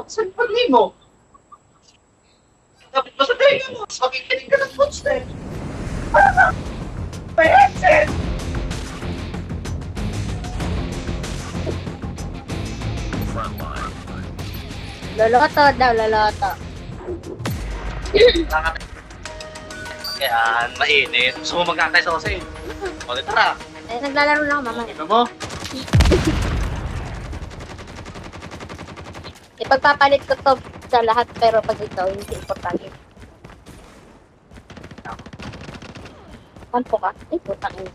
Cellphone mo. Dapat ba sa tayo mo? Makikinig ka ng footsteps. May headset! Loloto daw, loloto. Yan, mainit. Gusto mo magkakaisosin? O, tara. Eh, naglalaro lang ako, mama. Ito mo? Ipagpapalit ko to sa lahat, pero pag ito, hindi importante. Kampo ka? Ay, putang ina.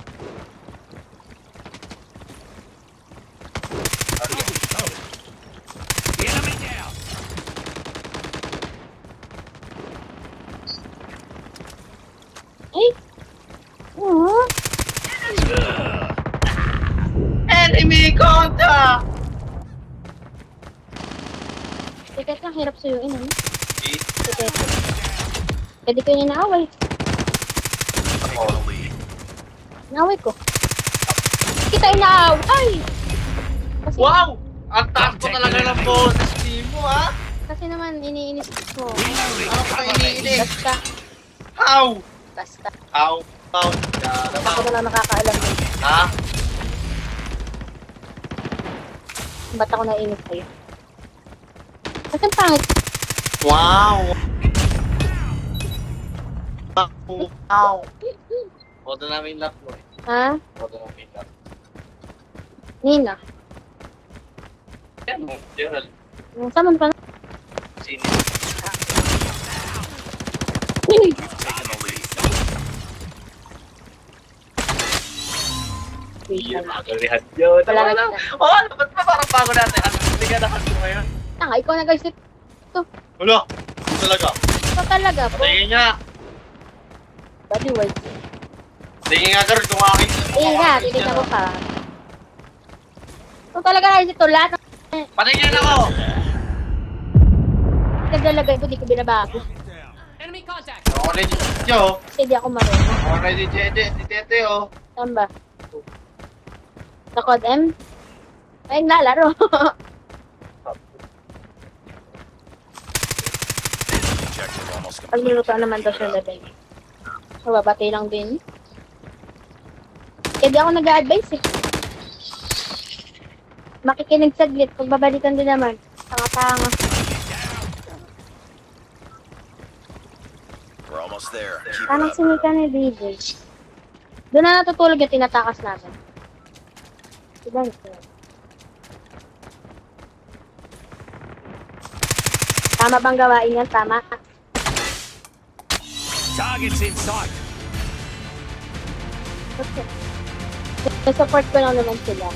Ay! Oo. Enemy contact! Tiket lang, hirap suyuin, ano? Tiket. Pwede ko yung inaaway. Inaaway ko. Kita inaaway! Kasi, Wow! Ang takbo talaga ng boses mo, ha? kasi naman, iniinis mo. Ano ka iniinis? Basta, How? basta. How? How? Ako na lang nakakaalam yun. Ha? Ba't ako naiinis sa'yo? Kasi ang pangit. Wow! Wow! Boto namin lock mo eh. Ha? Boto namin lock. Nina? Yan mo, Gerald. Saan pa na? Sino? Magalihan yun. Wala Wala na. lang. Oo, ba't ba parang bago natin? Ano, hindi ka nakas mo ngayon? Tanga, ikaw nag-isip. Wala. Talaga. Ito talaga po. Patingin nga. Body wise. Tingin nga ka rin kung aking... Eh nga, titignan ko pa. Ito talaga naisip to. Lahat ng Patingin ako! naglalagay ko, di ko binabago. Enemy contact! Ako na yung Tio. Kasi di ako marunong. Ako na yung Tete, oh. Saan ba? Sa Code M? Ay, naglalaro. Pagluluto naman daw siya labay. So, babati lang din. Kaya di ako nag-a-advise eh. Makikinig saglit, pagbabalikan din naman. Tanga-tanga. We're almost there. Keep it Parang up. sinika ni DJ. Doon na natutulog yung tinatakas natin. Diba ito? Tama bang gawain yan? Tama. Targets in sight. Okay. Support ko lang naman sila.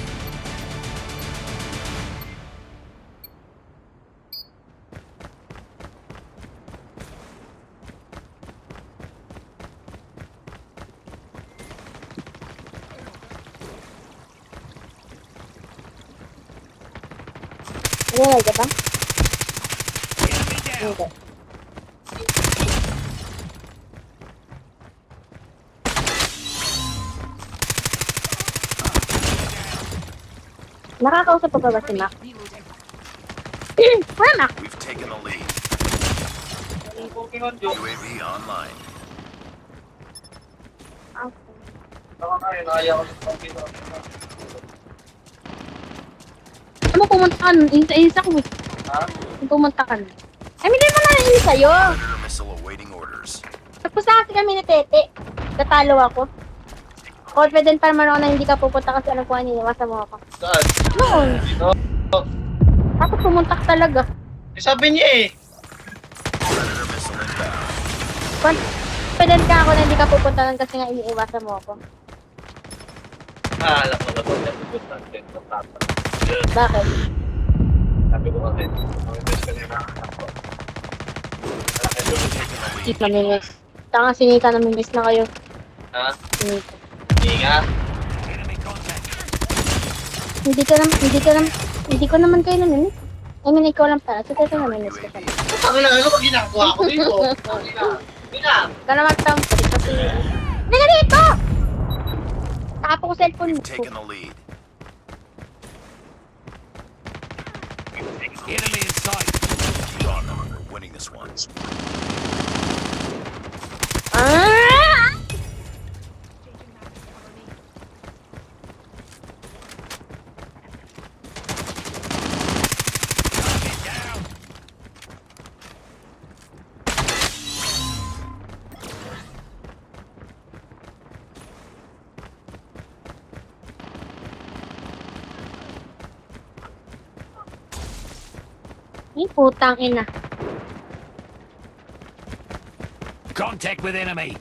Ano ka ba? Enemy down. Hindi. Nakakausap pa ba si Mac? Where Mac? We've taken the lead. Pokemon Joe. UAV online. Ako na yun, ayaw ko sa Pokemon. Ano pumunta ka nun? Inis ako eh. Ha? Pumunta ka nun. Ay, hindi mo na nainis sa'yo. Predator missile awaiting orders. Tapos na kasi kami ni Tete. Natalo ako. Confident pa naman ako na hindi ka pupunta kasi alam ko iniiwasan mo ako. Saan? Noon. Dito. Tapos pumunta ka talaga. Eh, sabi niya eh. Predator missile inbound. Confident ka ako na hindi ka pupunta nun kasi nga iniiwasan mo ako. Ah, alam ko na po. Content ko tata. Bakit? Sabi ko kasi, ang best ka nila ako. Malaki doon. Hindi namimiss. Tanga sinika namimiss na kayo. Ha? Sinika. Hindi nga. Enemy contact. Hindi ko naman kayo namimiss. I mean, ikaw lang pala. So, Tete namimiss ko pala. Ano lang, ano ba ginagawa ko dito? Hindi na. Ikaw naman tampo. Kasi... Naka dito! Tapo ko cellphone mo. We've taken the lead. Enemy in sight. Keep on them. We're winning this one. Ah! Target down. Ay, putang ina. Contact with enemy.